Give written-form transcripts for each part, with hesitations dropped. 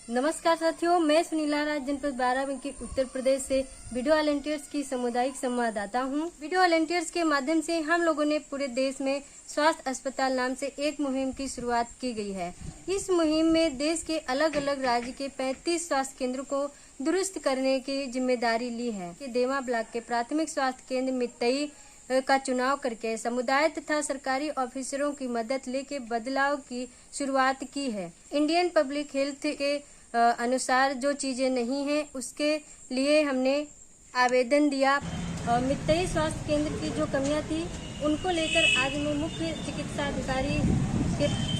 नमस्कार साथियों, मैं सुनीला राज जनपद बाराबंकी उत्तर प्रदेश से वीडियो वॉलंटियर्स की सामुदायिक संवाददाता हूं। वीडियो वॉलंटियर्स के माध्यम से हम लोगों ने पूरे देश में स्वास्थ्य अस्पताल नाम से एक मुहिम की शुरुआत की गई है। इस मुहिम में देश के अलग अलग राज्य के 35 स्वास्थ्य केंद्रों को दुरुस्त करने की जिम्मेदारी ली है। देवा ब्लॉक के प्राथमिक स्वास्थ्य केंद्र मितई का चुनाव करके समुदाय तथा सरकारी ऑफिसरों की मदद लेके बदलाव की शुरुआत की है। इंडियन पब्लिक हेल्थ के अनुसार जो चीजें नहीं हैं उसके लिए हमने आवेदन दिया। मितई स्वास्थ्य केंद्र की जो कमियां थी उनको लेकर आज मैं मुख्य चिकित्सा अधिकारी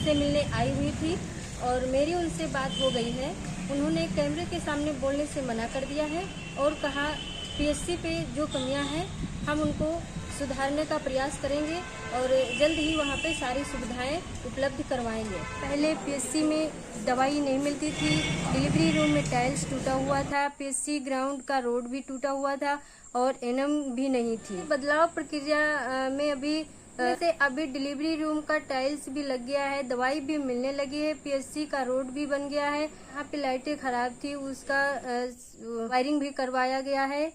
से मिलने आई हुई थी और मेरी उनसे बात हो गई है। उन्होंने कैमरे के सामने बोलने से मना कर दिया है और कहा पीएचसी पे जो कमियां हैं हम उनको सुधारने का प्रयास करेंगे और जल्द ही वहाँ पे सारी सुविधाएं उपलब्ध करवाएंगे। पहले पीएचसी में दवाई नहीं मिलती थी, डिलीवरी रूम में टाइल्स टूटा हुआ था, पीएचसी ग्राउंड का रोड भी टूटा हुआ था और एनएम भी नहीं थी। बदलाव प्रक्रिया में अभी डिलीवरी रूम का टाइल्स भी लग गया है, दवाई भी मिलने लगी है, पीएचसी का रोड भी बन गया है। यहाँ पे लाइटें खराब थी, उसका वायरिंग भी करवाया गया है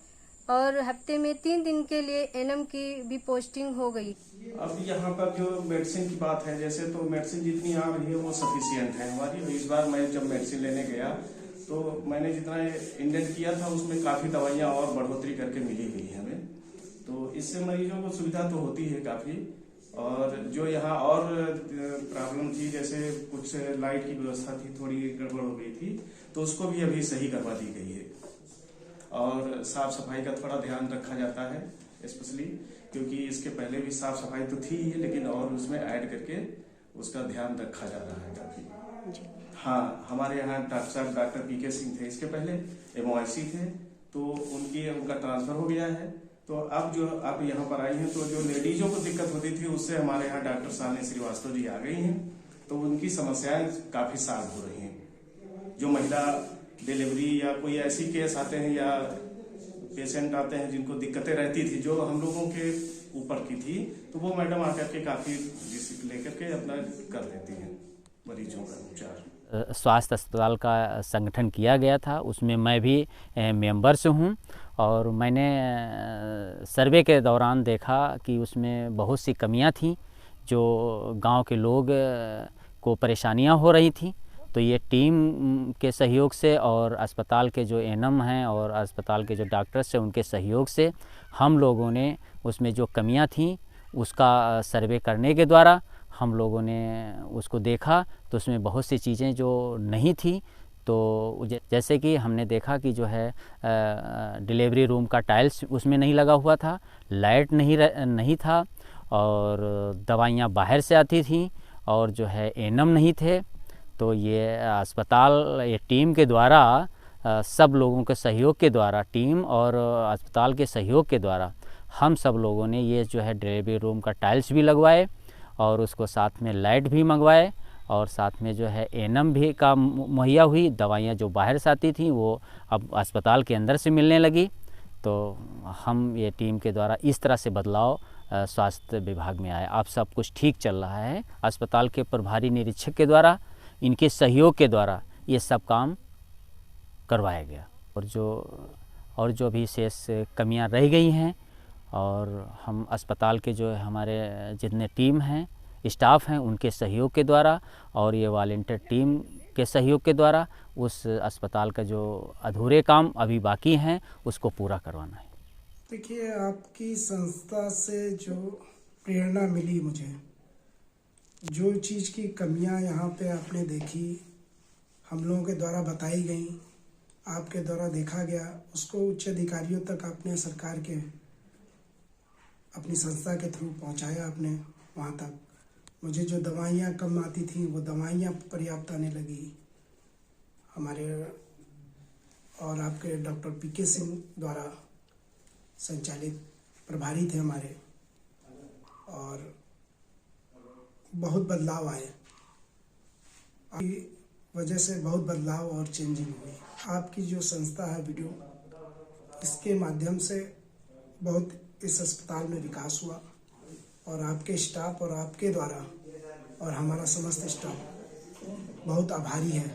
और हफ्ते में 3 दिन के लिए एनएम की भी पोस्टिंग हो गई। अब यहाँ पर जो मेडिसिन की बात है, जैसे तो मेडिसिन जितनी आ रही है वो सफिशिएंट है हमारी। इस बार मैं जब मेडिसिन लेने गया तो मैंने जितना इंडेंट किया था उसमें काफी दवाइयाँ और बढ़ोतरी करके मिली हुई है हमें, तो इससे मरीजों को सुविधा तो होती है काफी। और जो यहाँ और प्रॉब्लम थी, जैसे कुछ लाइट की व्यवस्था थी, थोड़ी गड़बड़ हो गई थी, तो उसको भी अभी सही करवा दी गई है। और साफ सफाई का थोड़ा ध्यान रखा जाता है स्पेशली, क्योंकि इसके पहले भी साफ सफाई तो थी ही, लेकिन और उसमें ऐड करके उसका ध्यान रखा जा रहा है काफी। हाँ, हमारे यहाँ डॉक्टर पीके सिंह थे इसके पहले, एमओआईसी थे, तो उनका ट्रांसफर हो गया है। तो अब जो आप यहाँ पर आई हैं, तो जो लेडीजों को दिक्कत होती थी उससे हमारे यहाँ डॉक्टर शालिनी श्रीवास्तव जी आ गई हैं, तो उनकी समस्याएं काफी सॉल्व हो रही हैं। जो महिला डिलीवरी या कोई ऐसी केस आते हैं या पेशेंट आते हैं जिनको दिक्कतें रहती थी जो हम लोगों के ऊपर की थी, तो वो मैडम आकर के काफी रिस्क लेकर के अपना कर लेती हैं मरीजों का उपचार। स्वास्थ्य अस्पताल का संगठन किया गया था, उसमें मैं भी मेंबर से हूँ और मैंने सर्वे के दौरान देखा कि उसमें बहुत सी कमियां थी जो गांव के लोग को परेशानियां हो रही थी। तो ये टीम के सहयोग से और अस्पताल के जो एएनएम हैं और अस्पताल के जो डॉक्टर्स हैं उनके सहयोग से हम लोगों ने उसमें जो कमियां थीं उसका सर्वे करने के द्वारा हम लोगों ने उसको देखा, तो उसमें बहुत सी चीज़ें जो नहीं थी, तो जैसे कि हमने देखा कि जो है डिलीवरी रूम का टाइल्स उसमें नहीं लगा हुआ था, लाइट नहीं था और दवाइयाँ बाहर से आती थी और जो है एएनएम नहीं थे। तो ये अस्पताल ये टीम के द्वारा सब लोगों के सहयोग के द्वारा, टीम और अस्पताल के सहयोग के द्वारा हम सब लोगों ने ये जो है डिलीवरी रूम का टाइल्स भी लगवाए और उसको साथ में लाइट भी मंगवाए और साथ में जो है एएनएम भी का मुहैया हुई। दवाइयाँ जो बाहर से आती थी वो अब अस्पताल के अंदर से मिलने लगी। तो हम ये टीम के द्वारा इस तरह से बदलाव स्वास्थ्य विभाग में आया। अब सब कुछ ठीक चल रहा है। अस्पताल के प्रभारी निरीक्षक के द्वारा, इनके सहयोग के द्वारा ये सब काम करवाया गया और जो भी शेष कमियां रह गई हैं और हम अस्पताल के जो हमारे जितने टीम हैं, स्टाफ हैं, उनके सहयोग के द्वारा और ये वॉलंटियर टीम के सहयोग के द्वारा उस अस्पताल का जो अधूरे काम अभी बाकी हैं उसको पूरा करवाना है। देखिए, आपकी संस्था से जो प्रेरणा मिली, मुझे जो चीज़ की कमियां यहाँ पे आपने देखी, हम लोगों के द्वारा बताई गई, आपके द्वारा देखा गया, उसको उच्च अधिकारियों तक आपने सरकार के अपनी संस्था के थ्रू पहुँचाया आपने वहाँ तक। मुझे जो दवाइयाँ कम आती थी वो दवाइयाँ पर्याप्त आने लगी हमारे, और आपके डॉक्टर पीके सिंह द्वारा संचालित प्रभारी थे हमारे, और बहुत बदलाव आए। आपकी वजह से बहुत बदलाव और चेंजिंग हुई। आपकी जो संस्था है वीडियो, इसके माध्यम से बहुत इस अस्पताल में विकास हुआ और आपके स्टाफ और आपके द्वारा और हमारा समस्त स्टाफ बहुत आभारी है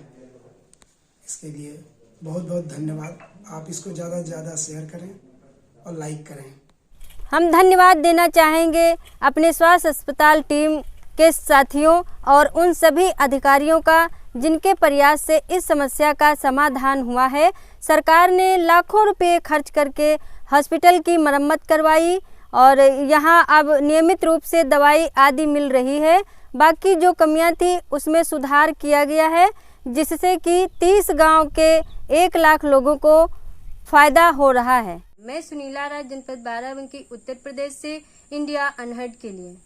इसके लिए बहुत बहुत धन्यवाद। आप इसको ज़्यादा से ज़्यादा शेयर करें और लाइक करें। हम धन्यवाद देना चाहेंगे अपने स्वास्थ्य अस्पताल टीम के साथियों और उन सभी अधिकारियों का जिनके प्रयास से इस समस्या का समाधान हुआ है। सरकार ने लाखों रुपए खर्च करके हॉस्पिटल की मरम्मत करवाई और यहाँ अब नियमित रूप से दवाई आदि मिल रही है। बाकी जो कमियां थी उसमें सुधार किया गया है, जिससे कि 30 गांव के 1 लाख लोगों को फायदा हो रहा है। मैं सुनीला राज, जनपद बाराबंकी, उत्तर प्रदेश से इंडिया अनहर्ड के लिए।